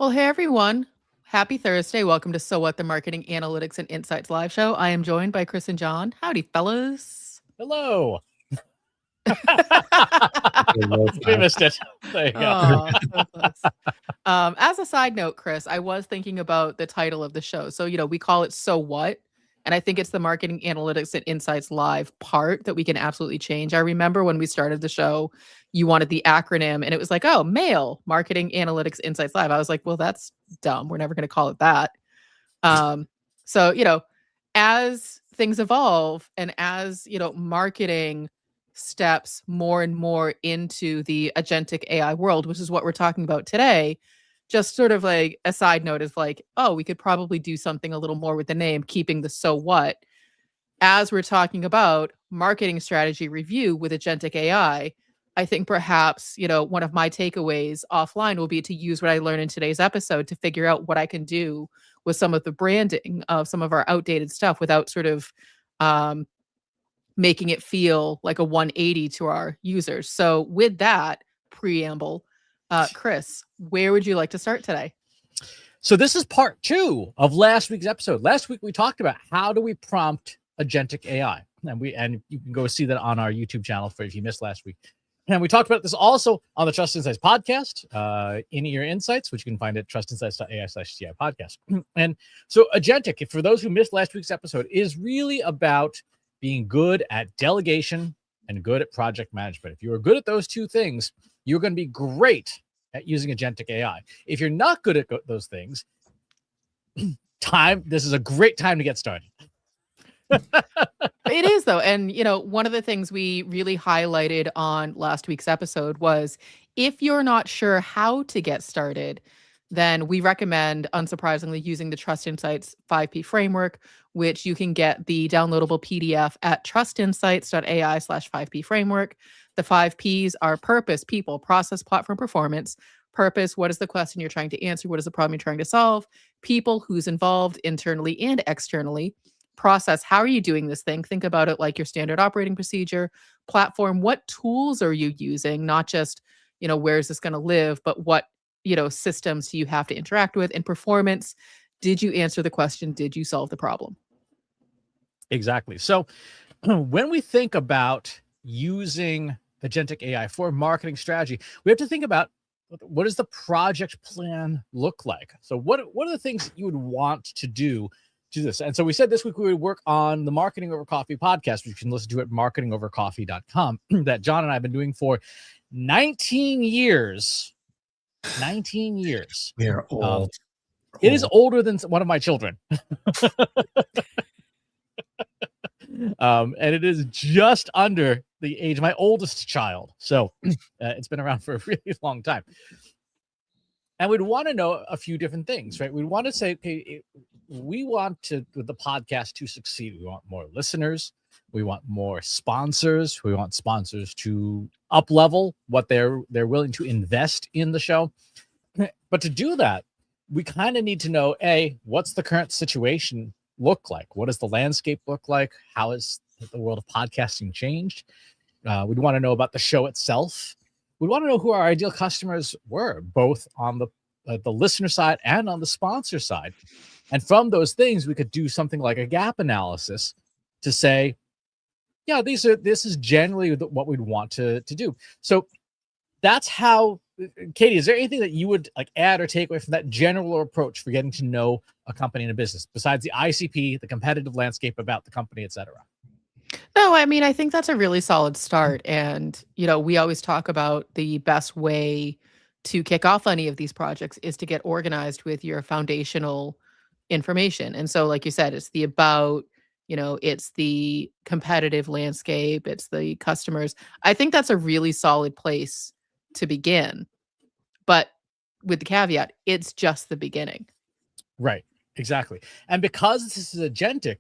Well, hey everyone. Happy Thursday. Welcome to So What, the Marketing Analytics and Insights live show. I am joined by Chris and John. Howdy, fellas. Hello. We missed it. There you go. Oh, so close. As a side note, Chris, I was thinking about the title of the show. So, we call it So What? And I think it's the Marketing Analytics and Insights Live part that we can absolutely change. I remember when we started the show, you wanted the acronym and it was like, oh, MAIL, Marketing Analytics Insights Live. I was like, well, that's dumb. We're never going to call it that. So, as things evolve and as, marketing steps more and more into the agentic AI world, which is what we're talking about today, just sort of like a side note is like, oh, we could probably do something a little more with the name, keeping the so what. As we're talking about marketing strategy review with agentic AI, I think perhaps, one of my takeaways offline will be to use what I learned in today's episode to figure out what I can do with some of the branding of some of our outdated stuff without sort of making it feel like a 180 to our users. So with that preamble, Chris, where would you like to start today? So this is part 2 of last week's episode. Last week we talked about how do we prompt agentic AI, and you can go see that on our YouTube channel for if you missed last week. And we talked about this also on the Trust Insights podcast, In-Ear Insights, which you can find at trustinsights.ai/TI podcast. And so Agentic, for those who missed last week's episode, is really about being good at delegation and good at project management. If you are good at those two things, you're going to be great at using agentic AI. If you're not good at those things, this is a great time to get started. It is though. And, one of the things we really highlighted on last week's episode was if you're not sure how to get started, then we recommend, unsurprisingly, using the Trust Insights 5P framework, which you can get the downloadable PDF at trustinsights.ai/5P framework. The 5 Ps are purpose, people, process, platform, performance. Purpose, what is the question you're trying to answer? What is the problem you're trying to solve? People, who's involved internally and externally. Process, how are you doing this thing? Think about it like your standard operating procedure. Platform, what tools are you using? Not just, where is this going to live, but what, systems do you have to interact with? And performance, did you answer the question? Did you solve the problem? Exactly. So when we think about using agentic AI for marketing strategy, we have to think about what does the project plan look like? So what are the things that you would want to do this? And so we said this week we would work on the Marketing Over Coffee podcast, which you can listen to at marketingovercoffee.com, that John and I have been doing for 19 years. 19 years. We are old. It is older than one of my children. And it is just under the age of my oldest child. So it's been around for a really long time. And we'd want to know a few different things, right? We'd want to say, okay, we want the podcast to succeed. We want more listeners. We want more sponsors. We want sponsors to up-level what they're willing to invest in the show. But to do that, we kind of need to know, what's the current situation look like? What does the landscape look like? How has the world of podcasting changed? We'd want to know about the show itself. We want to know who our ideal customers were, both on the listener side and on the sponsor side. And from those things, we could do something like a gap analysis to say, yeah, this is generally what we'd want to do. So that's how, Katie, is there anything that you would like add or take away from that general approach for getting to know a company and a business besides the ICP, the competitive landscape about the company, et cetera? No, I mean, I think that's a really solid start. And, we always talk about the best way to kick off any of these projects is to get organized with your foundational information. And so, like you said, it's the about, it's the competitive landscape, it's the customers. I think that's a really solid place to begin. But with the caveat, it's just the beginning. Right, exactly. And because this is agentic,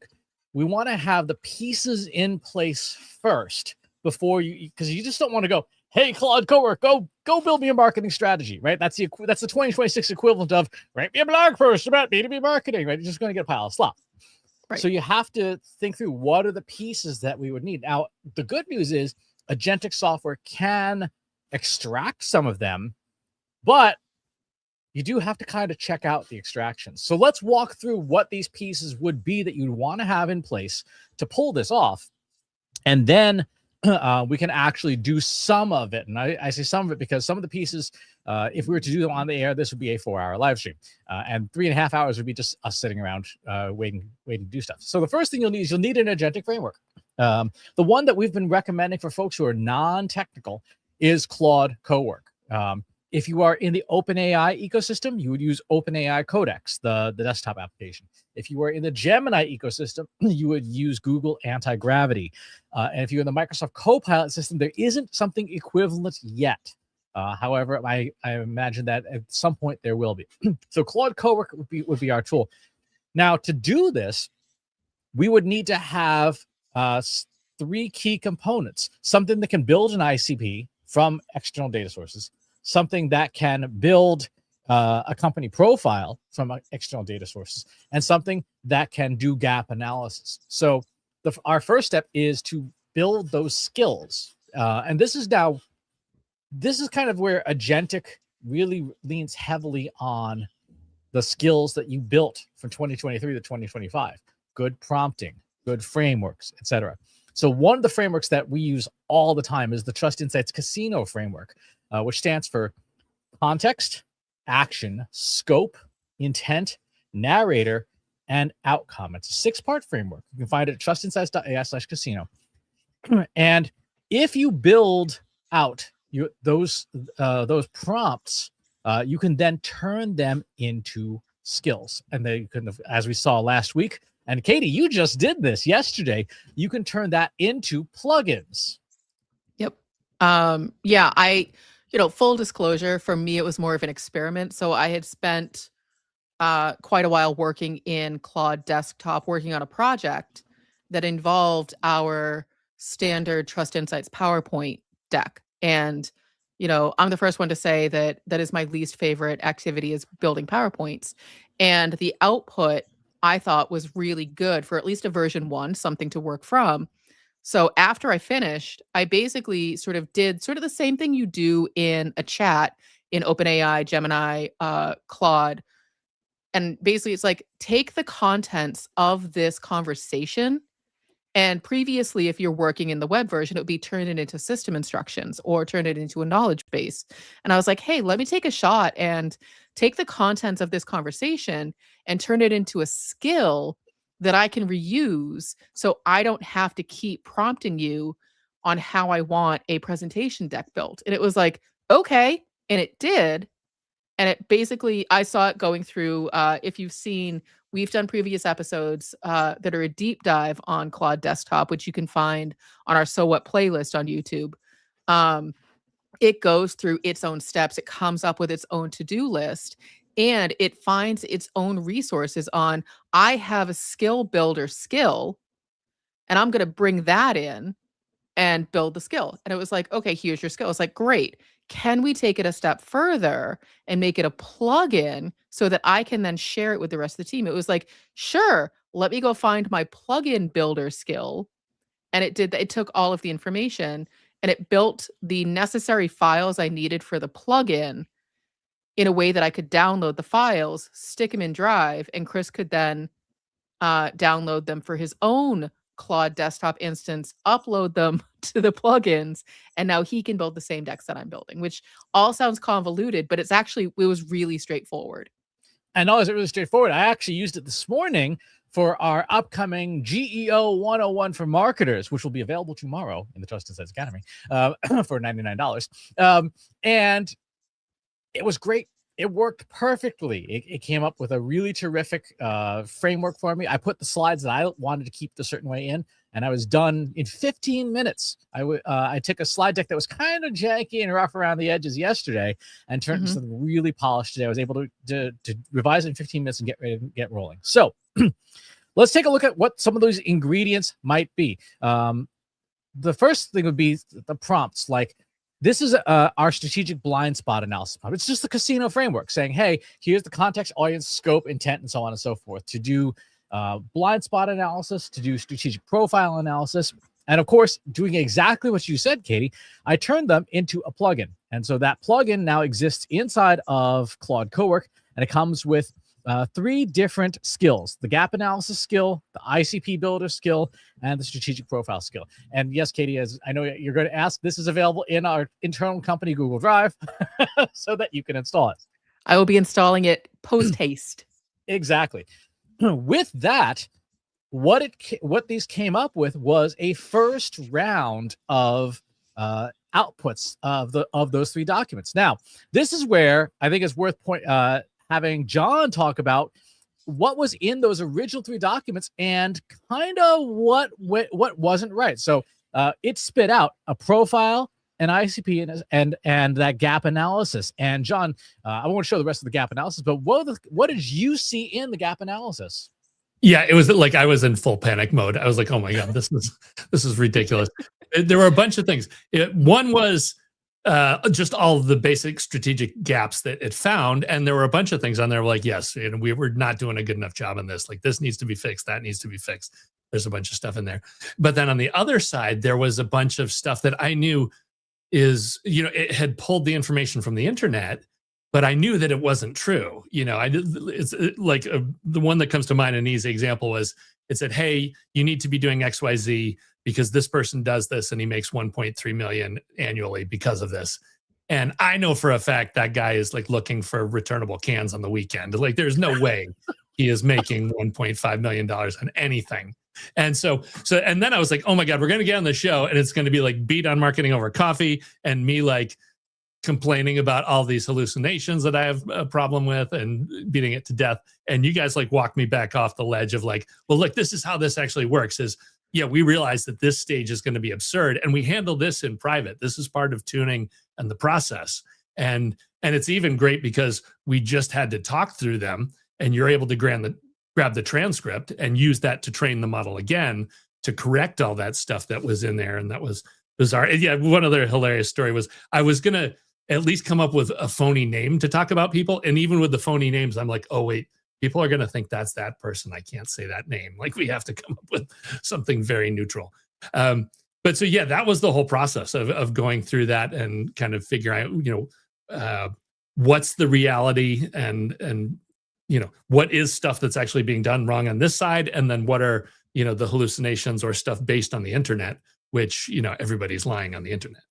we want to have the pieces in place first before because you just don't want to go, hey, Claude Cowork, go build me a marketing strategy, right? That's the 2026 equivalent of write me a blog post about B2B marketing, right? You're just going to get a pile of slop. Right. So you have to think through what are the pieces that we would need. Now, the good news is agentic software can extract some of them, but you do have to kind of check out the extractions. So let's walk through what these pieces would be that you'd want to have in place to pull this off. And then we can actually do some of it. And I say some of it because some of the pieces, if we were to do them on the air, this would be a 4-hour live stream. And 3.5 hours would be just us sitting around waiting to do stuff. So the first thing you'll need an agentic framework. The one that we've been recommending for folks who are non-technical is Claude Cowork. If you are in the OpenAI ecosystem, you would use OpenAI Codex, the desktop application. If you are in the Gemini ecosystem, you would use Google Anti-Gravity. And if you're in the Microsoft Copilot system, there isn't something equivalent yet. However, I imagine that at some point there will be. So Claude Cowork would be our tool. Now, to do this, we would need to have 3 key components: something that can build an ICP from external data sources, something that can build a company profile from external data sources, and something that can do gap analysis. So our first step is to build those skills. And this is kind of where Agentic really leans heavily on the skills that you built from 2023 to 2025. Good prompting, good frameworks, etc. So one of the frameworks that we use all the time is the Trust Insights Casino framework, which stands for context, action, scope, intent, narrator, and outcome. It's a 6-part framework. You can find it at trustinsights.ai/casino. And if you build out those prompts, you can then turn them into skills. And they can, as we saw last week, and Katie, you just did this yesterday, you can turn that into plugins. Yep. Full disclosure, for me, it was more of an experiment. So I had spent quite a while working in Claude Desktop, working on a project that involved our standard Trust Insights PowerPoint deck. And, I'm the first one to say that is my least favorite activity, is building PowerPoints. And the output, I thought, was really good for at least a version 1, something to work from. So after I finished, I basically did the same thing you do in a chat in OpenAI, Gemini, Claude. And basically it's like, take the contents of this conversation, and previously, if you're working in the web version, it would be turn it into system instructions or turn it into a knowledge base. And I was like, hey, let me take a shot and take the contents of this conversation and turn it into a skill that I can reuse, so I don't have to keep prompting you on how I want a presentation deck built. And it was like, okay. And it did. And it basically, I saw it going through, if you've seen, we've done previous episodes that are a deep dive on Claude Desktop, which you can find on our So What playlist on YouTube. It goes through its own steps. It comes up with its own to-do list, and it finds its own resources on, I have a skill builder skill, and I'm going to bring that in and build the skill. And it was like, okay, here's your skill. It's like, great. Can we take it a step further and make it a plugin so that I can then share it with the rest of the team? It was like, sure, let me go find my plugin builder skill. And it did that. It took all of the information and it built the necessary files I needed for the plugin in a way that I could download the files, stick them in Drive, and Chris could then download them for his own Claude Desktop instance, upload them to the plugins, and now he can build the same decks that I'm building, which all sounds convoluted, but it was really straightforward. And not only is it really straightforward, I actually used it this morning for our upcoming GEO 101 for marketers, which will be available tomorrow in the Trust Insights Academy for $99. And it was great. It worked perfectly. It came up with a really terrific framework for me. I put the slides that I wanted to keep the certain way in, and I was done in 15 minutes. I took a slide deck that was kind of janky and rough around the edges yesterday and turned into something really polished today. I was able to revise it in 15 minutes and get ready to get rolling. So let's take a look at what some of those ingredients might be. The first thing would be the prompts. Like, this is our strategic blind spot analysis. It's just the casino framework saying, hey, here's the context, audience, scope, intent, and so on and so forth, to do blind spot analysis, to do strategic profile analysis, and of course, doing exactly what you said, Katie. I turned them into a plugin. And so that plugin now exists inside of Claude Cowork, and it comes with 3 different skills: the gap analysis skill, the ICP builder skill, and the strategic profile skill. And yes, Katie, as I know you're going to ask, this is available in our internal company Google Drive so that you can install it. I will be installing it post haste. Exactly. With that, what these came up with was a first round of outputs of those 3 documents. Now, this is where I think it's worth having John talk about what was in those original 3 documents and kind of what wasn't right. So it spit out a profile, an ICP, and that gap analysis. And John, I won't show the rest of the gap analysis, but what did you see in the gap analysis? Yeah, it was like I was in full panic mode. I was like, "Oh my god, this is ridiculous." There were a bunch of things. One was just all of the basic strategic gaps that it found, and there were a bunch of things on there like, yes, and we were not doing a good enough job on this. Like, this needs to be fixed, that needs to be fixed. There's a bunch of stuff in there. But then on the other side, there was a bunch of stuff that I knew is, it had pulled the information from the internet, but I knew that it wasn't true. It's like the one that comes to mind, an easy example was, it said, hey, you need to be doing XYZ because this person does this and he makes 1.3 million annually because of this. And I know for a fact that guy is like looking for returnable cans on the weekend. Like, there's no way he is making $1.5 million on anything. And so and then I was like, oh my God, we're going to get on the show and it's going to be like beat on marketing over coffee and me like complaining about all these hallucinations that I have a problem with and beating it to death. And you guys like walk me back off the ledge of like, well, look, this is how this actually works is, yeah, we realize that this stage is going to be absurd and we handle this in private. This is part of tuning and the process. And it's even great because we just had to talk through them and you're able to grab the transcript and use that to train the model again to correct all that stuff that was in there. And that was bizarre. And yeah, one other hilarious story was I was going to at least come up with a phony name to talk about people. And even with the phony names, I'm like, oh, wait, people are going to think that's that person. I can't say that name. Like, we have to come up with something very neutral. But so, yeah, that was the whole process of going through that and kind of figuring out, what's the reality and what is stuff that's actually being done wrong on this side. And then what are, the hallucinations or stuff based on the internet, which, everybody's lying on the internet.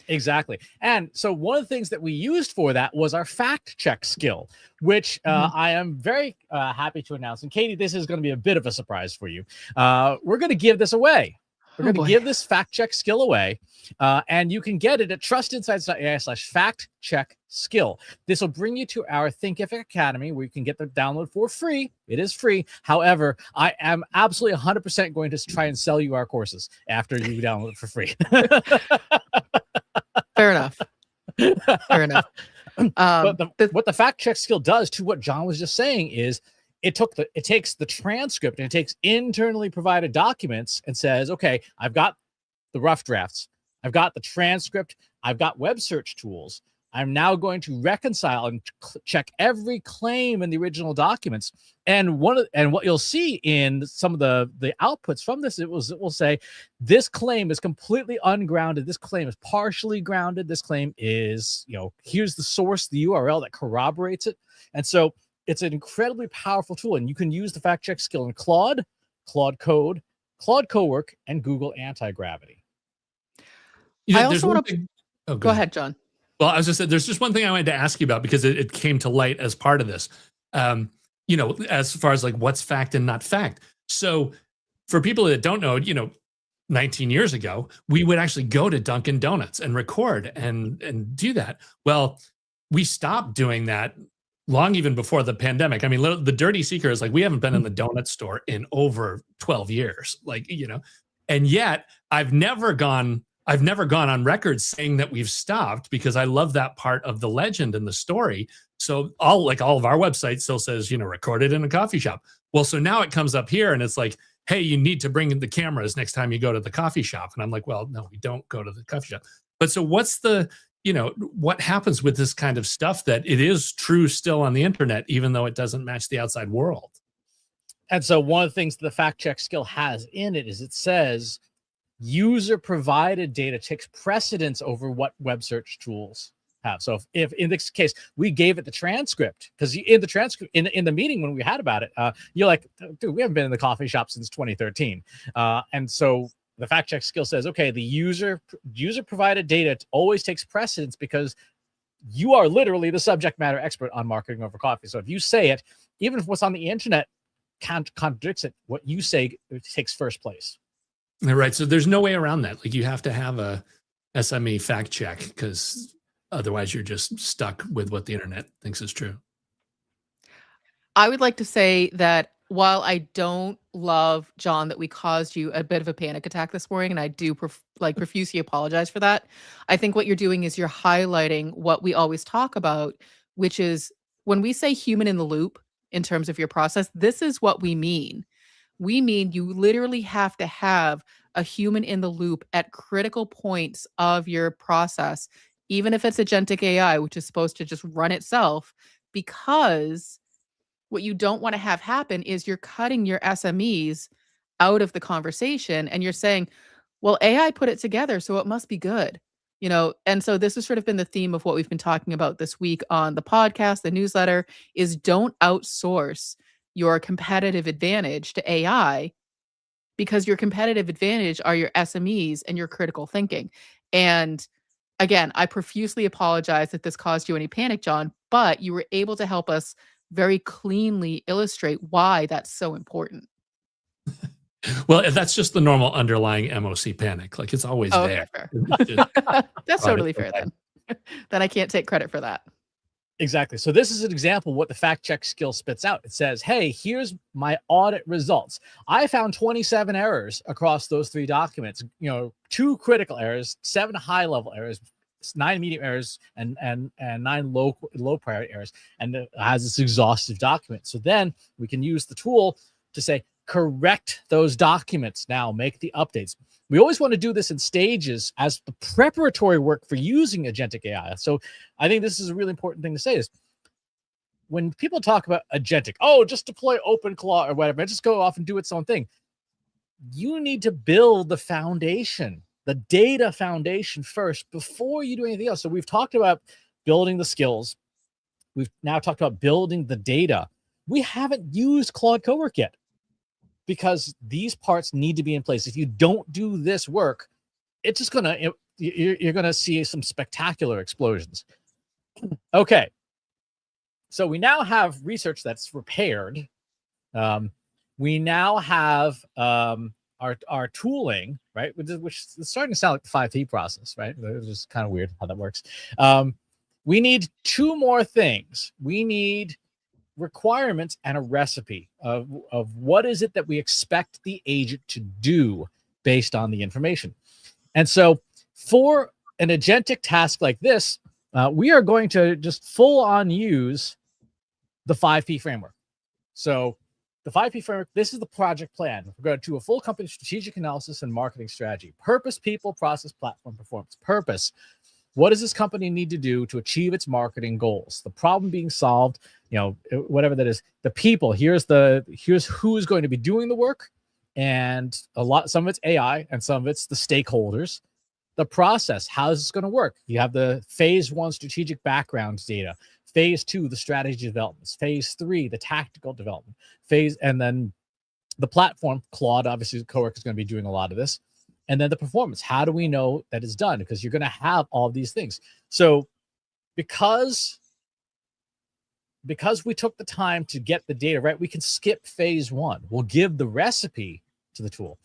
Exactly. And so one of the things that we used for that was our fact check skill, which I am very happy to announce. And Katie, this is going to be a bit of a surprise for you. We're going to give this away. We're going to give this fact check skill away. And you can get it at trustinsights.ai/fact check skill. This will bring you to our Thinkific Academy where you can get the download for free. It is free. However, I am absolutely 100% going to try and sell you our courses after you download it for free. Fair enough. Fair enough. What the fact check skill does to what John was just saying is it takes the transcript and it takes internally provided documents and says, okay, I've got the rough drafts, I've got the transcript, I've got web search tools. I'm now going to reconcile and check every claim in the original documents. And what you'll see in some of the outputs from this, it will say this claim is completely ungrounded. This claim is partially grounded. This claim is, here's the source, the URL that corroborates it. And so it's an incredibly powerful tool. And you can use the fact check skill in Claude Code, Claude Cowork, and Google Anti-Gravity. I also want to go ahead, John. Well, I was just saying, there's just one thing I wanted to ask you about because it came to light as part of this. As far as like what's fact and not fact. So for people that don't know, 19 years ago, we would actually go to Dunkin' Donuts and record and do that. Well, we stopped doing that long even before the pandemic. I mean, the dirty secret is like we haven't been in the donut store in over 12 years, and yet I've never gone on record saying that we've stopped because I love that part of the legend and the story. So all of our websites still says, recorded in a coffee shop. Well, so now it comes up here and it's like, hey, you need to bring in the cameras next time you go to the coffee shop. And I'm like, well, no, we don't go to the coffee shop. But so what's what happens with this kind of stuff that it is true still on the internet, even though it doesn't match the outside world? And so one of the things the fact check skill has in it is it says, user provided data takes precedence over what web search tools have. So if in this case we gave it the transcript, because in the transcript in the meeting when we had about it, you're like, dude, we haven't been in the coffee shop since 2013, and so the fact check skill says, okay, the user provided data always takes precedence because you are literally the subject matter expert on marketing over coffee. So if you say it, even if what's on the internet contradicts it, what you say takes first place. Right. So there's no way around that. Like you have to have a SME fact check, because otherwise you're just stuck with what the internet thinks is true. I would like to say that while I don't love, John, that we caused you a bit of a panic attack this morning, and I do profusely apologize for that, I think what you're doing is you're highlighting what we always talk about, which is when we say human in the loop in terms of your process, this is what we mean. We mean you literally have to have a human in the loop at critical points of your process, even if it's agentic AI, which is supposed to just run itself, because what you don't want to have happen is you're cutting your SMEs out of the conversation and you're saying, well, AI put it together, so it must be good. And so this has sort of been the theme of what we've been talking about this week on the podcast, the newsletter, is don't outsource your competitive advantage to AI, because your competitive advantage are your SMEs and your critical thinking. And again, I profusely apologize if this caused you any panic, John, but you were able to help us very cleanly illustrate why that's so important. Well, that's just the normal underlying MOC panic. Like it's always there. Okay, fair. That's totally fair then. Then I can't take credit for that. Exactly. So this is an example of what the fact check skill spits out. It says, hey, here's my audit results. I found 27 errors across those 3 documents, 2 critical errors, 7 high level errors, 9 medium errors, and 9 low priority errors. And it has this exhaustive document. So then we can use the tool to say, correct those documents now, make the updates. We always want to do this in stages as the preparatory work for using agentic AI. So I think this is a really important thing to say is when people talk about agentic, just deploy OpenClaw or whatever, just go off and do its own thing. You need to build the foundation, the data foundation first before you do anything else. So we've talked about building the skills. We've now talked about building the data. We haven't used Claude Cowork yet, because these parts need to be in place. If you don't do this work, it's just you're gonna see some spectacular explosions. Okay, so we now have research that's prepared. We now have our tooling, right? Which is starting to sound like the 5P process, right? It's just kind of weird how that works. We need 2 more things. We need requirements and a recipe of what is it that we expect the agent to do based on the information. And so for an agentic task like this, we are going to just full on use the 5P framework. So the 5P framework, this is the project plan. We're going to do a full company strategic analysis and marketing strategy. Purpose, people, process, platform, performance. Purpose. What does this company need to do to achieve its marketing goals? The problem being solved, whatever that is. The people, here's who's going to be doing the work, and some of it's AI and some of it's the stakeholders. The process, how is this going to work? You have the phase 1 strategic background data, phase 2 the strategy developments, phase 3 the tactical development, and then the platform. Claude, obviously, Cowork is going to be doing a lot of this. And then the performance. How do we know that it's done? Because you're going to have all of these things. So because we took the time to get the data right, we can skip phase 1. We'll give the recipe to the tool.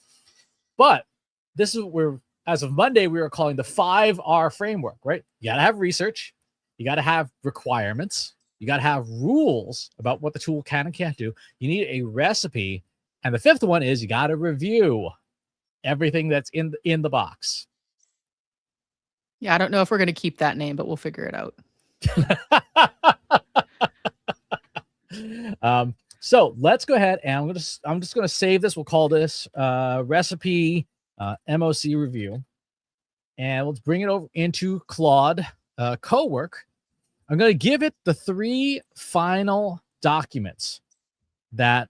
But this is where, as of Monday, we were calling the 5R framework, right? You got to have research. You got to have requirements. You got to have rules about what the tool can and can't do. You need a recipe. And the 5th one is you got to review everything that's in the box. Yeah, I don't know if we're going to keep that name, but we'll figure it out. So let's go ahead and I'm just going to save this. We'll call this recipe MOC review, and let's bring it over into Claude Cowork. I'm going to give it the 3 final documents that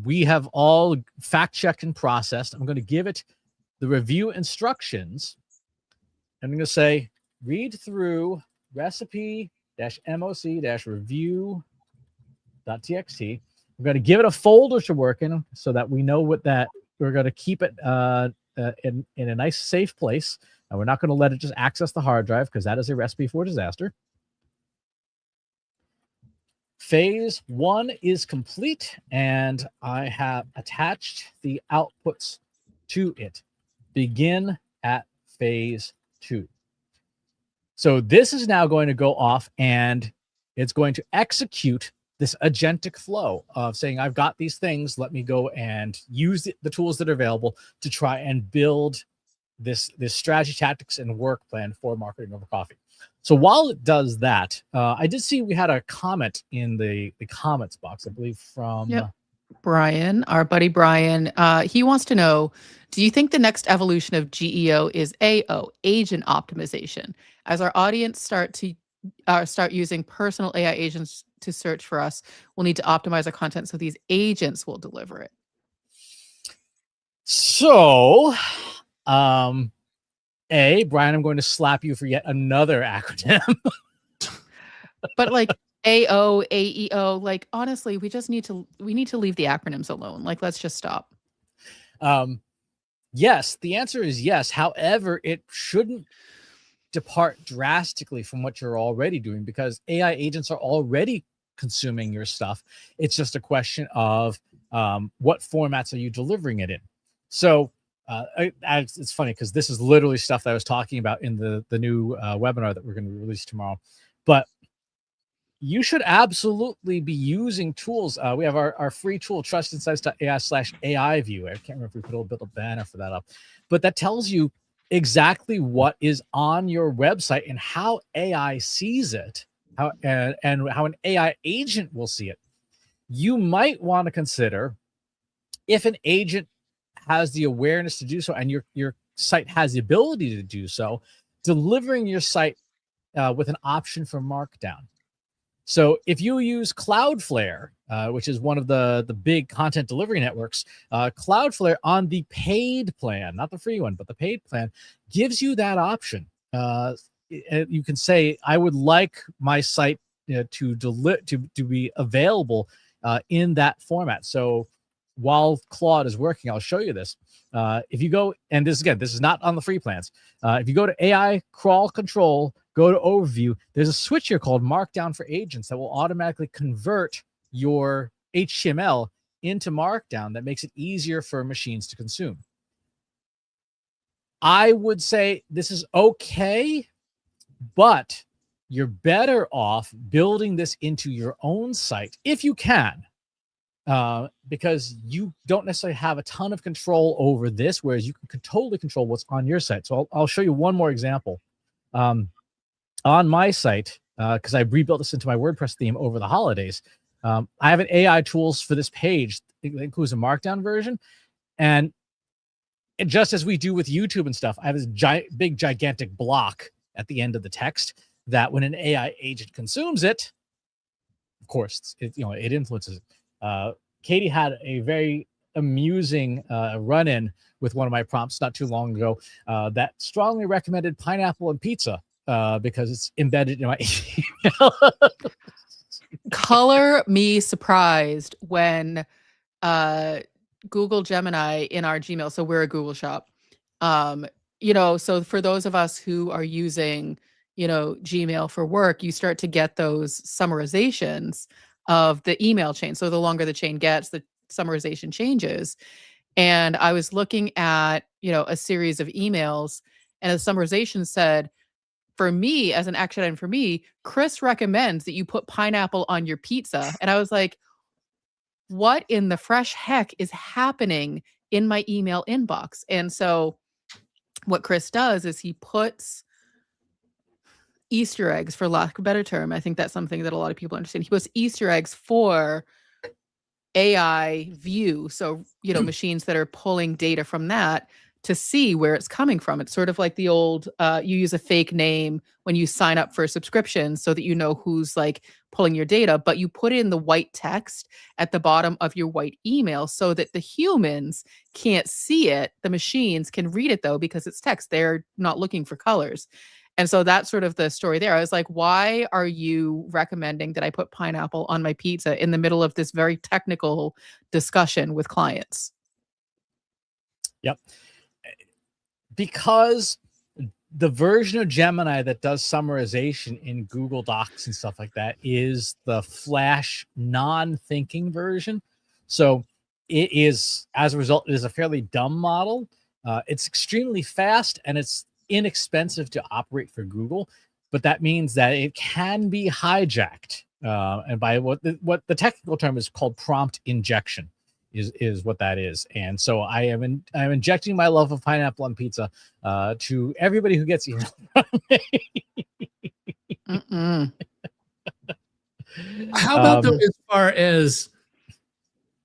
we have all fact checked and processed. I'm going to give it the review instructions. I'm going to say, read through recipe-moc-review.txt. We're going to give it a folder to work in so that we know what that, we're going to keep it in a nice, safe place. And we're not going to let it just access the hard drive because that is a recipe for disaster. Phase 1 is complete, and I have attached the outputs to it. Begin at phase 2. So this is now going to go off, and it's going to execute this agentic flow of saying, I've got these things, let me go and use the tools that are available to try and build this strategy, tactics, and work plan for marketing over coffee. So while it does that, I did see we had a comment in the comments box, I believe, from Brian, our buddy Brian. He wants to know, do you think the next evolution of GEO is AO, agent optimization? As our audience start using personal AI agents to search for us, we'll need to optimize our content so these agents will deliver it. So, Brian, I'm going to slap you for yet another acronym. But like AO, AEO, like honestly, we need to leave the acronyms alone. Like, let's just stop. Yes, the answer is yes. However, it shouldn't depart drastically from what you're already doing because AI agents are already consuming your stuff. It's just a question of what formats are you delivering it in. So it's funny because this is literally stuff that I was talking about in the new webinar that we're going to release tomorrow. But you should absolutely be using tools. We have our free tool, trustinsights.ai/AI view. I can't remember if we put a little banner for that up, but that tells you exactly what is on your website and how AI sees it, and how an AI agent will see it. You might want to consider, if an agent has the awareness to do so and your site has the ability to do so, delivering your site with an option for markdown. So if you use Cloudflare, which is one of the big content delivery networks, Cloudflare on the paid plan, not the free one, but the paid plan, gives you that option. You can say, I would like my site to be available in that format. So while Claude is working, I'll show you this. If you go, and this is not on the free plans. If you go to AI crawl control, go to overview, there's a switch here called Markdown for Agents that will automatically convert your HTML into Markdown that makes it easier for machines to consume. I would say this is okay, but you're better off building this into your own site if you can. Because you don't necessarily have a ton of control over this, whereas you can totally control what's on your site. So I'll show you one more example. On my site, because I rebuilt this into my WordPress theme over the holidays, I have an AI tools for this page. It includes a Markdown version. And just as we do with YouTube and stuff, I have this big, gigantic block at the end of the text that when an AI agent consumes it, of course, it influences it. Katie had a very amusing run-in with one of my prompts not too long ago that strongly recommended pineapple and pizza because it's embedded in my email. Color me surprised when Google Gemini in our Gmail, so we're a Google shop, so for those of us who are using Gmail for work, you start to get those summarizations of the email chain. So the longer the chain gets, the summarization changes. And I was looking at, a series of emails, and the summarization said, for me, as an action item for me, Chris recommends that you put pineapple on your pizza. And I was like, what in the fresh heck is happening in my email inbox? And so what Chris does is he puts Easter eggs, for lack of a better term. I think that's something that a lot of people understand. He puts Easter eggs for AI view. So, machines that are pulling data from that to see where it's coming from. It's sort of like the old, you use a fake name when you sign up for a subscription so that you know who's like pulling your data, but you put in the white text at the bottom of your white email so that the humans can't see it. The machines can read it though, because it's text. They're not looking for colors. And so that's sort of the story there. I was like, why are you recommending that I put pineapple on my pizza in the middle of this very technical discussion with clients? Yep. Because the version of Gemini that does summarization in Google Docs and stuff like that is the Flash non-thinking version. So it is, as a result, it is a fairly dumb model. It's extremely fast and it's inexpensive to operate for Google, but that means that it can be hijacked. And by what the technical term is called prompt injection is what that is. And so I'm injecting my love of pineapple on pizza to everybody who gets email from me. How about though, as far as,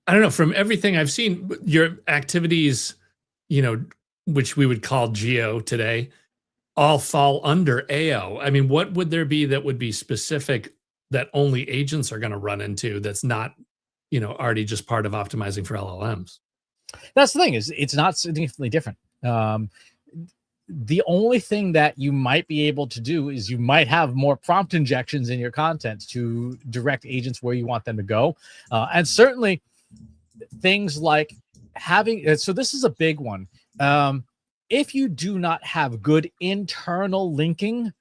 I don't know, from everything I've seen, your activities, which we would call geo today, all fall under AO. I mean, what would there be that would be specific that only agents are going to run into that's not, already just part of optimizing for LLMs? That's the thing, is it's not significantly different. The only thing that you might be able to do is you might have more prompt injections in your content to direct agents where you want them to go. And certainly things like having, so this is a big one. If you do not have good internal linking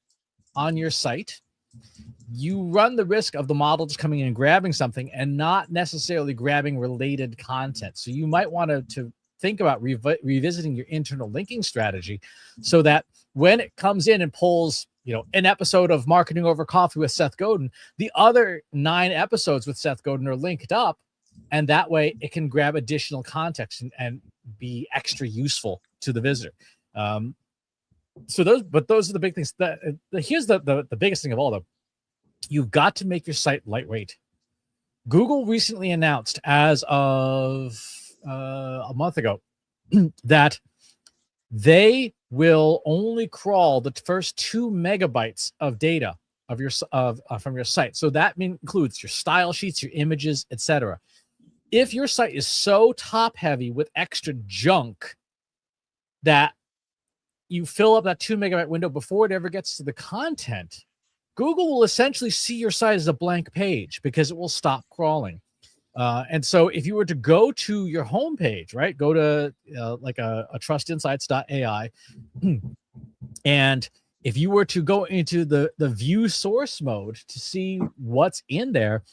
on your site, you run the risk of the model just coming in and grabbing something and not necessarily grabbing related content. So you might want to think about revisiting your internal linking strategy so that when it comes in and pulls, an episode of Marketing Over Coffee with Seth Godin, the other 9 episodes with Seth Godin are linked up, and that way it can grab additional context and be extra useful to the visitor. So those are the big things. Here's the biggest thing of all, though. You've got to make your site lightweight. Google recently announced, as of a month ago, that they will only crawl the first 2 megabytes of data from your site. So that includes your style sheets, your images, etc. If your site is so top heavy with extra junk that you fill up that 2 megabyte window before it ever gets to the content, Google will essentially see your site as a blank page because it will stop crawling. And so if you were to go to your homepage, right, go to like a trustinsights.ai, and if you were to go into the view source mode to see what's in there,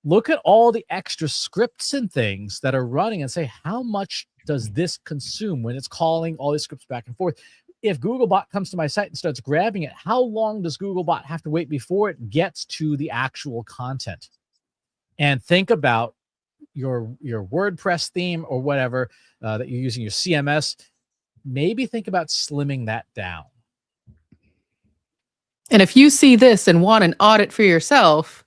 look at all the extra scripts and things that are running and say, how much does this consume when it's calling all these scripts back and forth? If Googlebot comes to my site and starts grabbing it, how long does Googlebot have to wait before it gets to the actual content? And think about your WordPress theme or whatever that you're using, your CMS. Maybe think about slimming that down. And if you see this and want an audit for yourself,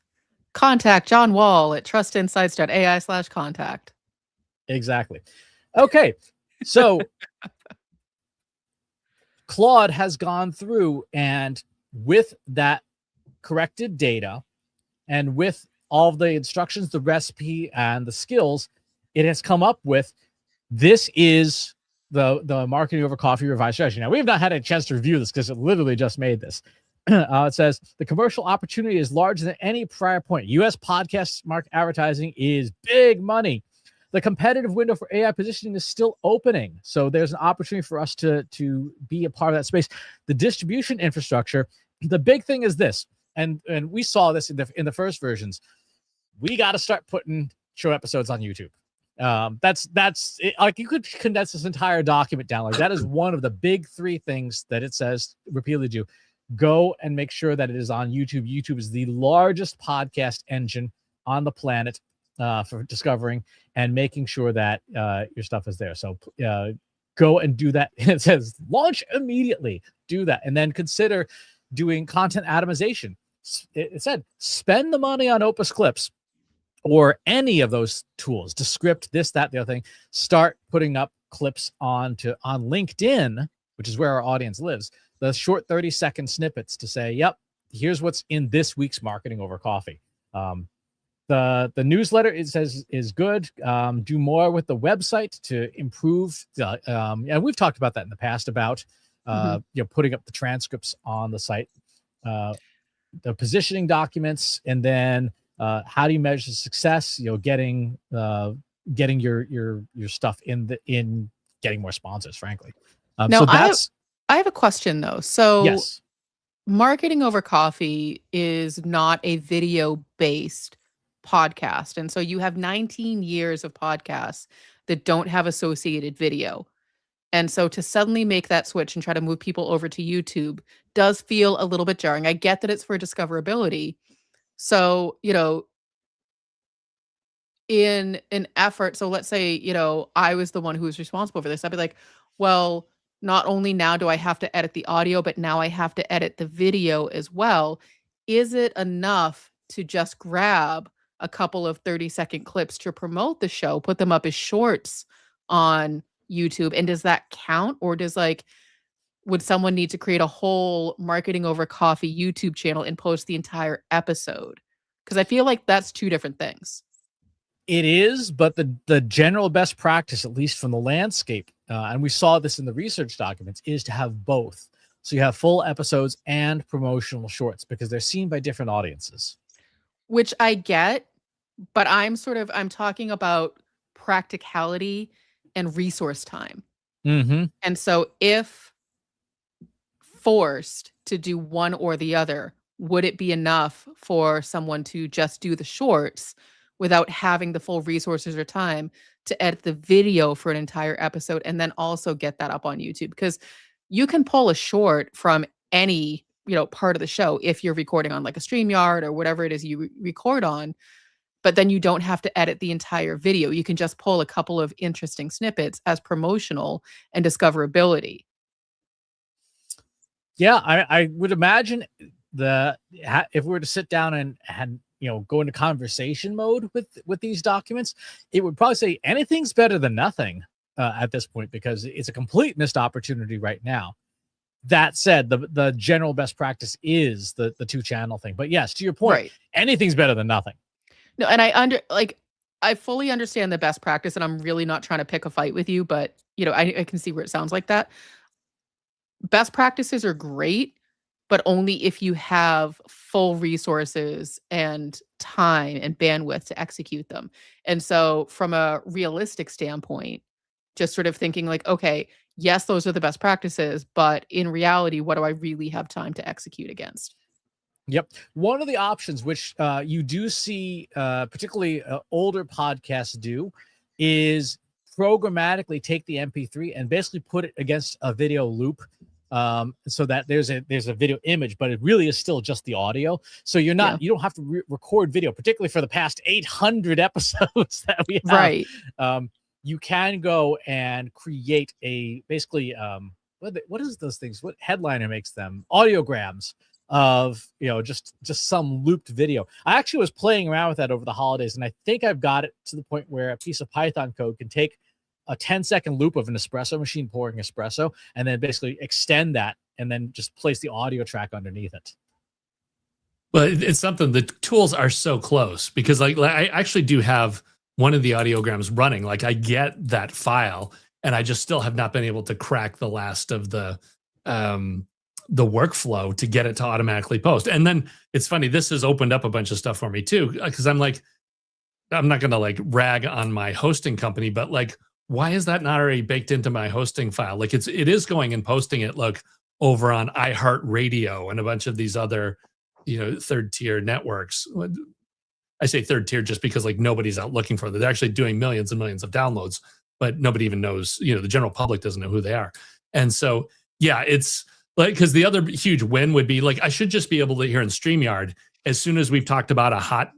contact John Wall at trustinsights.ai/contact. Exactly. Okay. So Claude has gone through, and with that corrected data and with all of the instructions, the recipe, and the skills, it has come up with, this is the Marketing Over Coffee revised strategy. Now, we have not had a chance to review this because it literally just made this. It says, the commercial opportunity is larger than any prior point. U.S. podcast market advertising is big money. The competitive window for AI positioning is still opening. So there's an opportunity for us to be a part of that space. The distribution infrastructure, the big thing is this, and we saw this in the first versions. We got to start putting show episodes on YouTube. That's it. Like, you could condense this entire document down. Like, that is one of the big 3 things that it says repeatedly do. Go and make sure that it is on YouTube. YouTube is the largest podcast engine on the planet for discovering and making sure that your stuff is there. So go and do that. It says launch immediately. Do that, and then consider doing content atomization. It said spend the money on Opus Clips or any of those tools, Descript, this, that, the other thing, start putting up clips on LinkedIn, which is where our audience lives, the short 30-second snippets to say, yep, here's what's in this week's Marketing Over Coffee. The newsletter, it says, is good. Do more with the website to improve. And we've talked about that in the past about putting up the transcripts on the site, the positioning documents, and then how do you measure success? Getting your stuff in getting more sponsors, frankly. Now, so that's. I have a question though. So Yes. Marketing Over Coffee is not a video-based podcast. And so you have 19 years of podcasts that don't have associated video. And so to suddenly make that switch and try to move people over to YouTube does feel a little bit jarring. I get that it's for discoverability. So, in an effort, so let's say, I was the one who was responsible for this. I'd be like, well, not only now do I have to edit the audio, but now I have to edit the video as well. Is it enough to just grab a couple of 30-second clips to promote the show, put them up as shorts on YouTube? And does that count? Or would someone need to create a whole Marketing Over Coffee YouTube channel and post the entire episode? Because I feel like that's two different things. It is, but the general best practice, at least from the landscape, and we saw this in the research documents, is to have both. So you have full episodes and promotional shorts because they're seen by different audiences. Which I get, but I'm talking about practicality and resource time. Mm-hmm. And so if forced to do one or the other, would it be enough for someone to just do the shorts without having the full resources or time to edit the video for an entire episode and then also get that up on YouTube? Because you can pull a short from any, part of the show if you're recording on like a StreamYard or whatever it is you record on, but then you don't have to edit the entire video. You can just pull a couple of interesting snippets as promotional and discoverability. Yeah, I would imagine if we were to sit down and go into conversation mode with these documents, it would probably say anything's better than nothing at this point, because it's a complete missed opportunity right now. That said, the general best practice is the 2-channel thing. But yes, to your point, Right. Anything's better than nothing. No, and I fully understand the best practice, and I'm really not trying to pick a fight with you, but I can see where it sounds like that. Best practices are great, but only if you have full resources and time and bandwidth to execute them. And so from a realistic standpoint, just sort of thinking like, okay, yes, those are the best practices, but in reality, what do I really have time to execute against? Yep. One of the options which you do see, particularly older podcasts do, is programmatically take the MP3 and basically put it against a video loop, so that there's a video image, but it really is still just the audio. So you don't have to record video, particularly for the past 800 episodes that we have. Right. You can go and create basically what is those things? What headliner makes them? Audiograms of just some looped video. I actually was playing around with that over the holidays, and I think I've got it to the point where a piece of Python code can take a 10-second loop of an espresso machine pouring espresso and then basically extend that and then just place the audio track underneath it. Well, it's something, the tools are so close, because like I actually do have one of the audiograms running. Like I get that file, and I just still have not been able to crack the last of the workflow to get it to automatically post. And then it's funny, this has opened up a bunch of stuff for me too, because I'm not going to like rag on my hosting company, but like, why is that not already baked into my hosting file? Like it is going and posting it like over on iHeartRadio and a bunch of these other, third tier networks. I say third tier just because like nobody's out looking for them. They're actually doing millions and millions of downloads, but nobody even knows, the general public doesn't know who they are. And so, yeah, it's like, because the other huge win would be like, I should just be able to hear in StreamYard, as soon as we've talked about a hot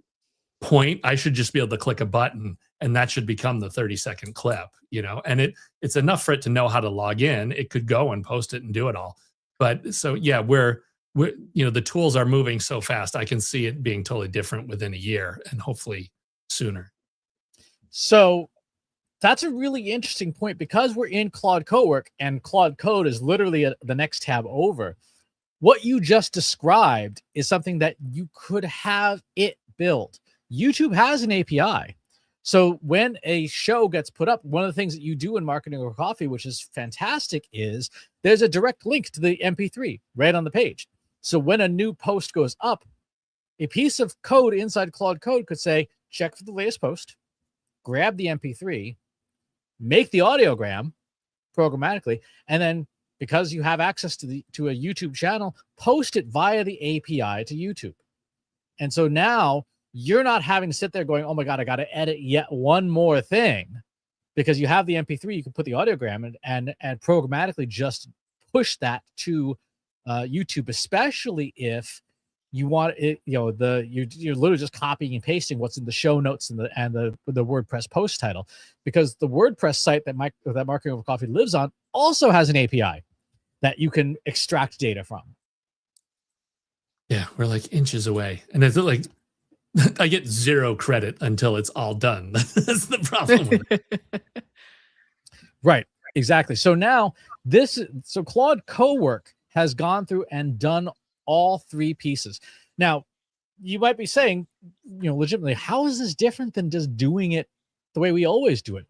point, I should just be able to click a button and that should become the 30-second clip, and it's enough for it to know how to log in. It could go and post it and do it all. But so, yeah, we're the tools are moving so fast. I can see it being totally different within a year, and hopefully sooner. So that's a really interesting point, because we're in Claude Cowork and Claude Code is literally the next tab over. What you just described is something that you could have it build. YouTube has an API. So when a show gets put up, one of the things that you do in Marketing Over Coffee, which is fantastic, is there's a direct link to the MP3 right on the page. So when a new post goes up, a piece of code inside Claude Code could say, check for the latest post, grab the MP3, make the audiogram programmatically, and then because you have access to a YouTube channel, post it via the API to YouTube. And so now you're not having to sit there going, oh my God, I got to edit yet one more thing, because you have the MP3, you can put the audiogram and programmatically just push that to YouTube, especially if you want it, you're literally just copying and pasting what's in the show notes and the WordPress post title, because the WordPress site that Marketing Over Coffee lives on also has an API that you can extract data from. Yeah, we're like inches away, and it's like I get zero credit until it's all done. That's the problem with it. Right, exactly. So now Claude Cowork has gone through and done all three pieces. Now, you might be saying, legitimately, how is this different than just doing it the way we always do it?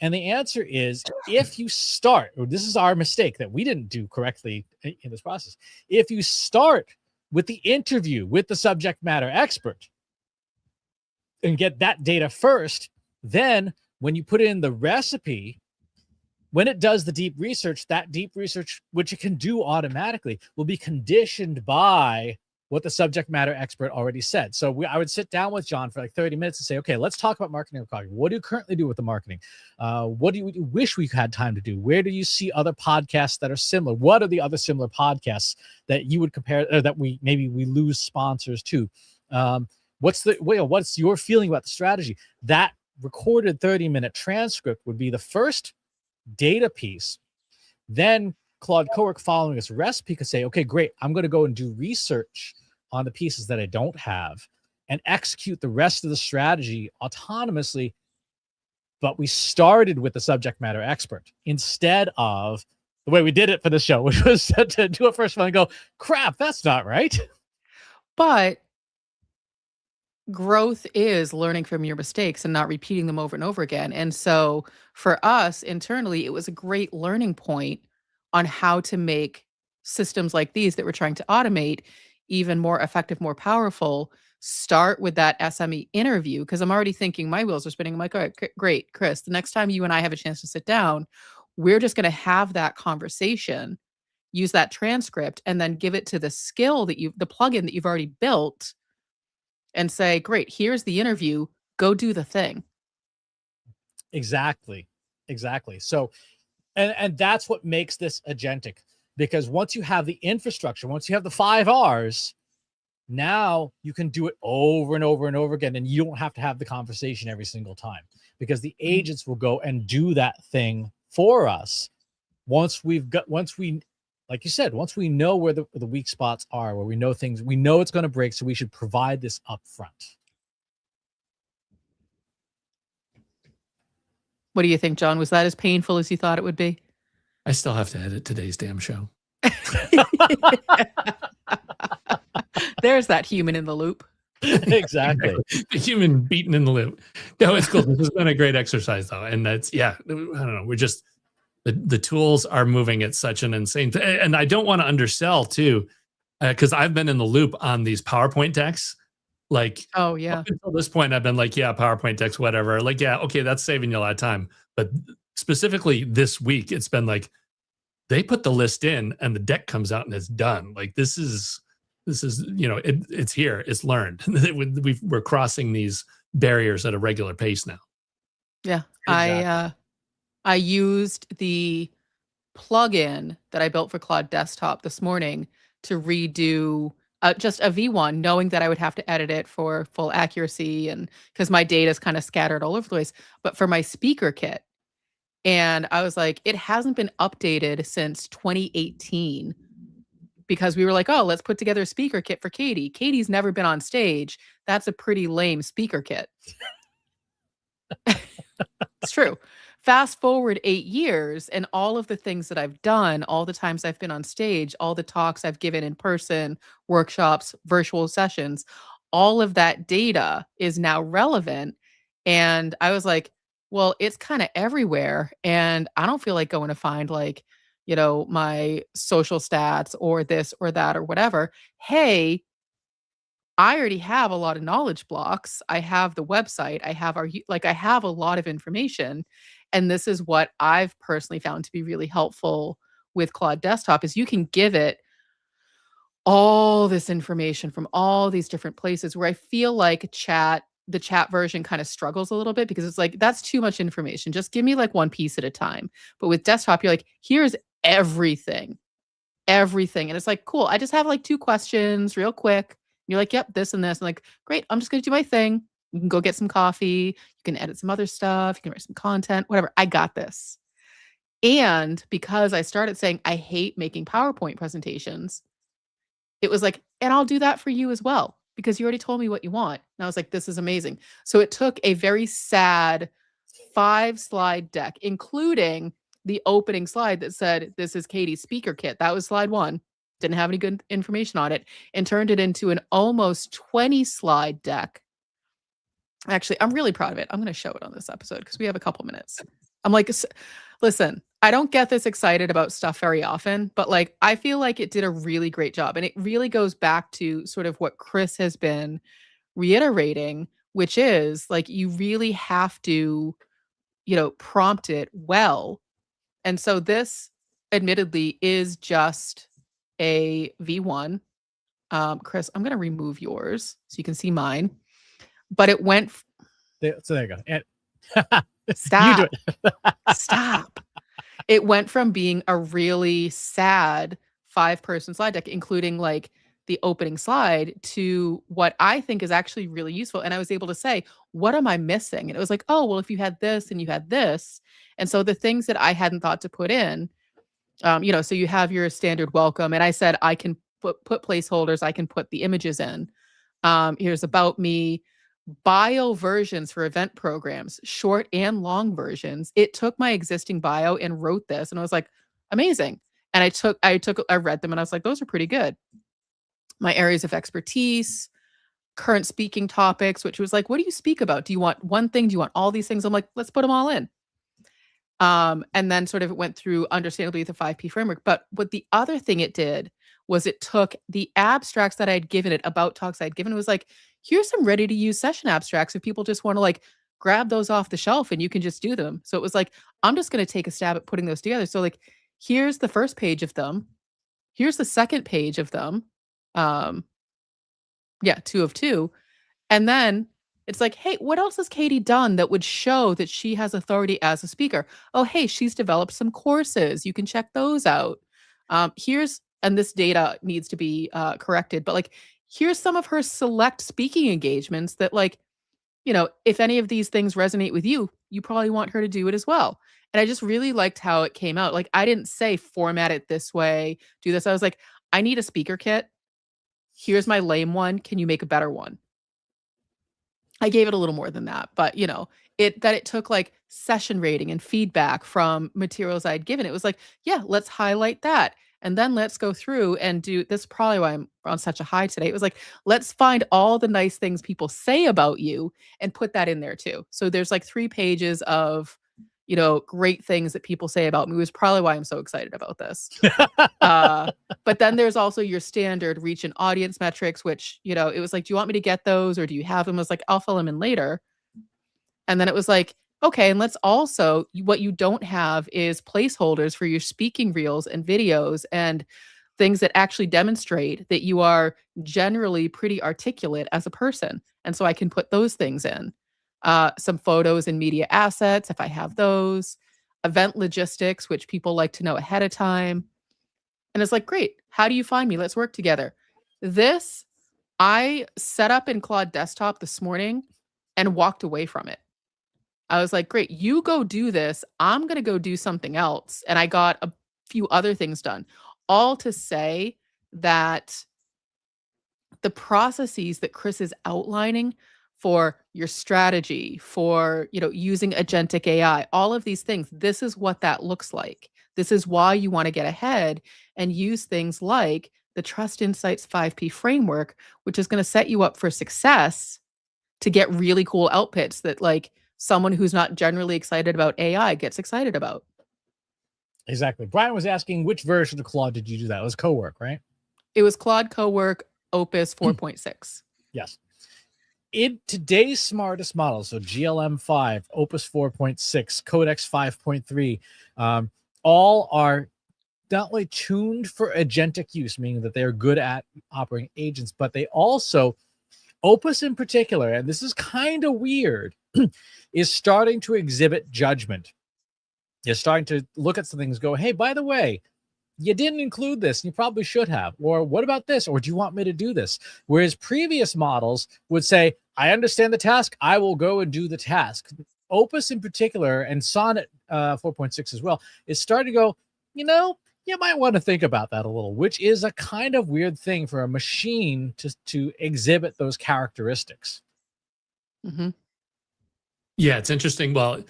And the answer is, if you start, this is our mistake that we didn't do correctly in this process. If you start with the interview with the subject matter expert and get that data first, then when you put in the recipe, when it does the deep research, that deep research, which it can do automatically, will be conditioned by what the subject matter expert already said. So I would sit down with John for like 30 minutes and say, okay, let's talk about Marketing Over Coffee. What do you currently do with the marketing? What do you wish we had time to do? Where do you see other podcasts that are similar? What are the other similar podcasts that you would compare, or that we lose sponsors to? What's your feeling about the strategy? That recorded 30-minute transcript would be the first data piece. Then Claude Cowork, following this recipe, could say, okay, great, I'm going to go and do research on the pieces that I don't have and execute the rest of the strategy autonomously. But we started with the subject matter expert instead of the way we did it for the show, which was to do it first one and go, crap, that's not right. But growth is learning from your mistakes and not repeating them over and over again. And so for us internally, it was a great learning point on how to make systems like these that we're trying to automate even more effective, more powerful. Start with that SME interview, because I'm already thinking, my wheels are spinning. I'm like, all right, great, Chris, the next time you and I have a chance to sit down, we're just going to have that conversation, use that transcript, and then give it to the the plugin that you've already built, and say, great, here's the interview, go do the thing. Exactly. So, and that's what makes this agentic, because once you have the infrastructure, once you have the 5 R's, now you can do it over and over and over again, and you don't have to have the conversation every single time, because the agents will go and do that thing for us. Like you said, once we know where the weak spots are, where we know it's going to break, so we should provide this up front. What do you think, John? Was that as painful as you thought it would be? I still have to edit today's damn show. There's that human in the loop. Exactly. The human beaten in the loop. No, it's cool. This has been a great exercise, though. And that's, I don't know. We're just, the tools are moving at such an insane, and I don't want to undersell too, because I've been in the loop on these PowerPoint decks. Like, oh yeah, up until this point, I've been like, yeah, PowerPoint decks, whatever. Like, yeah, okay, that's saving you a lot of time. But specifically this week, it's been like, they put the list in and the deck comes out and it's done. Like, this is, it's here, it's learned. We're crossing these barriers at a regular pace now. Yeah. Exactly. I used the plugin that I built for Claude Desktop this morning to redo just a V1, knowing that I would have to edit it for full accuracy, and because my data is kind of scattered all over the place, but for my speaker kit. And I was like, it hasn't been updated since 2018, because we were like, oh, let's put together a speaker kit for Katie. Katie's never been on stage. That's a pretty lame speaker kit. It's true. Fast forward 8 years and all of the things that I've done, all the times I've been on stage, all the talks I've given in person, workshops, virtual sessions, all of that data is now relevant. And I was like, well, it's kind of everywhere. And I don't feel like going to find like, my social stats or this or that or whatever. Hey, I already have a lot of knowledge blocks. I have the website. I have I have a lot of information. And this is what I've personally found to be really helpful with Claude Desktop is you can give it all this information from all these different places where I feel like the chat version kind of struggles a little bit because it's like, that's too much information. Just give me like one piece at a time. But with desktop, you're like, here's everything, everything. And it's like, cool. I just have like 2 questions real quick. You're like, yep, this and this. I'm like, great. I'm just going to do my thing. You can go get some coffee. You can edit some other stuff. You can write some content, whatever. I got this. And because I started saying, I hate making PowerPoint presentations, it was like, and I'll do that for you as well, because you already told me what you want. And I was like, this is amazing. So it took a very sad 5-slide deck, including the opening slide that said, this is Katie's speaker kit. That was slide 1. Didn't have any good information on it, and turned it into an almost 20-slide deck. Actually, I'm really proud of it. I'm going to show it on this episode because we have a couple minutes. I'm like, listen, I don't get this excited about stuff very often, but like, I feel like it did a really great job. And it really goes back to sort of what Chris has been reiterating, which is like, you really have to, prompt it well. And so this admittedly is just a V1. Chris, I'm going to remove yours so you can see mine. But it went. So there you go. And stop. You do it. Stop. It went from being a really sad 5-person slide deck, including like the opening slide, to what I think is actually really useful. And I was able to say, what am I missing? And it was like, oh, well, if you had this and you had this. And so the things that I hadn't thought to put in, so you have your standard welcome. And I said, I can put placeholders. I can put the images in. Here's about me. Bio versions for event programs, short and long versions. It took my existing bio and wrote this, and I was like, amazing. And I read them and I was like, those are pretty good. My areas of expertise, current speaking topics, which was like, what do you speak about? Do you want one thing? Do you want all these things? I'm like, let's put them all in. And then sort of it went through understandably the 5P framework. But what the other thing it did was it took the abstracts that I'd given it, about talks I'd given, it was like, here's some ready to use session abstracts if people just want to like grab those off the shelf and you can just do them. So it was like, I'm just going to take a stab at putting those together. So like, here's the first page of them. Here's the second page of them. 2 of 2. And then it's like, hey, what else has Katie done that would show that she has authority as a speaker? Oh, hey, she's developed some courses. You can check those out. And this data needs to be corrected, but like, here's some of her select speaking engagements that like, if any of these things resonate with you, you probably want her to do it as well. And I just really liked how it came out. Like, I didn't say format it this way, do this. I was like, I need a speaker kit. Here's my lame one. Can you make a better one? I gave it a little more than that, but it took like session rating and feedback from materials I'd given. It was like, yeah, let's highlight that. And then let's go through and do this. Probably why I'm on such a high today. It was like, let's find all the nice things people say about you and put that in there too. So there's like 3 pages of, great things that people say about me. It was probably why I'm so excited about this. But then there's also your standard reach and audience metrics, which, it was like, do you want me to get those or do you have them? I was like, I'll fill them in later. And then it was like, okay, and let's also, what you don't have is placeholders for your speaking reels and videos and things that actually demonstrate that you are generally pretty articulate as a person. And so I can put those things in. Some photos and media assets, if I have those, event logistics, which people like to know ahead of time. And it's like, great, how do you find me? Let's work together. This, I set up in Claude Desktop this morning and walked away from it. I was like, great, you go do this. I'm going to go do something else. And I got a few other things done, all to say that the processes that Chris is outlining for your strategy, for, using agentic AI, all of these things. This is what that looks like. This is why you want to get ahead and use things like the Trust Insights 5P framework, which is going to set you up for success to get really cool outputs that like someone who's not generally excited about AI gets excited about. Exactly. Brian was asking which version of Claude did you do that? It was Cowork, right? It was Claude Cowork Opus 4.6. Yes. In today's smartest models, so GLM5, Opus 4.6, Codex 5.3, all are not only tuned for agentic use, meaning that they're good at operating agents, but they also, Opus in particular, and this is kind of weird, is starting to exhibit judgment. You're starting to look at some things, go, hey, by the way, you didn't include this, and you probably should have. Or what about this? Or do you want me to do this? Whereas previous models would say, I understand the task, I will go and do the task. Opus in particular, and Sonnet 4.6 as well, is starting to go, you might want to think about that a little, which is a kind of weird thing for a machine to exhibit those characteristics. Mm-hmm. Yeah, it's interesting. Well,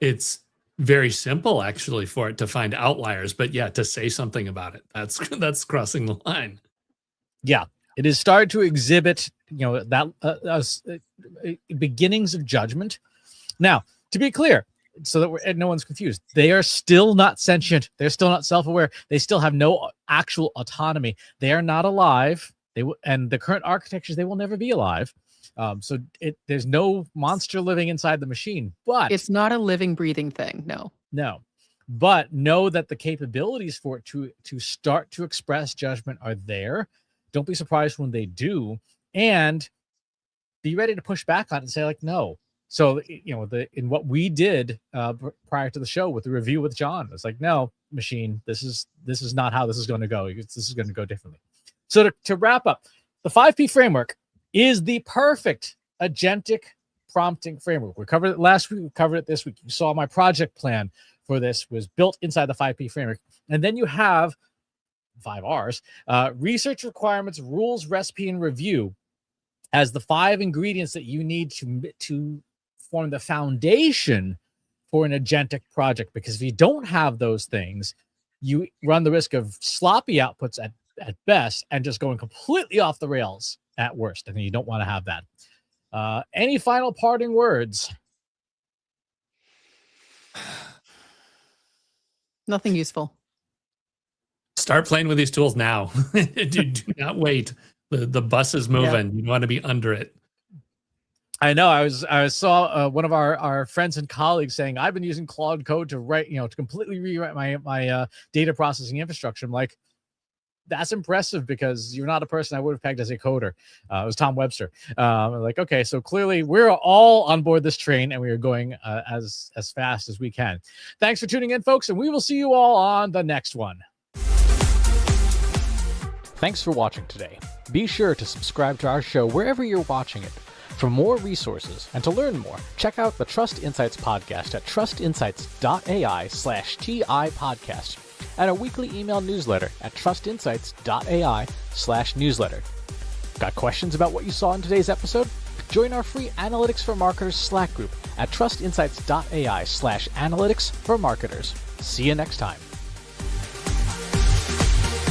it's very simple actually for it to find outliers, but yeah, to say something about it, that's crossing the line. Yeah, it is starting to exhibit, that beginnings of judgment. Now, to be clear, so that no one's confused, they are still not sentient. They're still not self-aware. They still have no actual autonomy. They are not alive. And the current architectures, they will never be alive. So there's no monster living inside the machine, but it's not a living, breathing thing. No. But know that the capabilities for it to start to express judgment are there. Don't be surprised when they do, and be ready to push back on it and say like, no. So, in what we did prior to the show with the review with John, it's like, no, machine, this is not how this is going to go. This is going to go differently. So to wrap up, the 5P framework is the perfect agentic prompting framework. We covered it last week. We covered it this week. You saw my project plan for this was built inside the 5P framework. And then you have 5 R's, research requirements, rules, recipe, and review as the 5 ingredients that you need to form the foundation for an agentic project. Because if you don't have those things, you run the risk of sloppy outputs at best and just going completely off the rails at worst. And you don't want to have that. Any final parting words? Nothing useful. Start playing with these tools now. do not wait. The bus is moving. Yeah. You want to be under it. I know. I saw one of our friends and colleagues saying, I've been using Claude Code to write, to completely rewrite my data processing infrastructure. I'm like, that's impressive, because you're not a person I would have pegged as a coder. It was Tom Webster. Like, okay, so clearly we're all on board this train, and we are going as fast as we can. Thanks for tuning in, folks, and we will see you all on the next one. Thanks for watching today. Be sure to subscribe to our show wherever you're watching it. For more resources and to learn more, check out the Trust Insights podcast at trustinsights.ai/TI podcast and a weekly email newsletter at trustinsights.ai/newsletter. Got questions about what you saw in today's episode? Join our free Analytics for Marketers Slack group at trustinsights.ai/analytics for marketers. See you next time.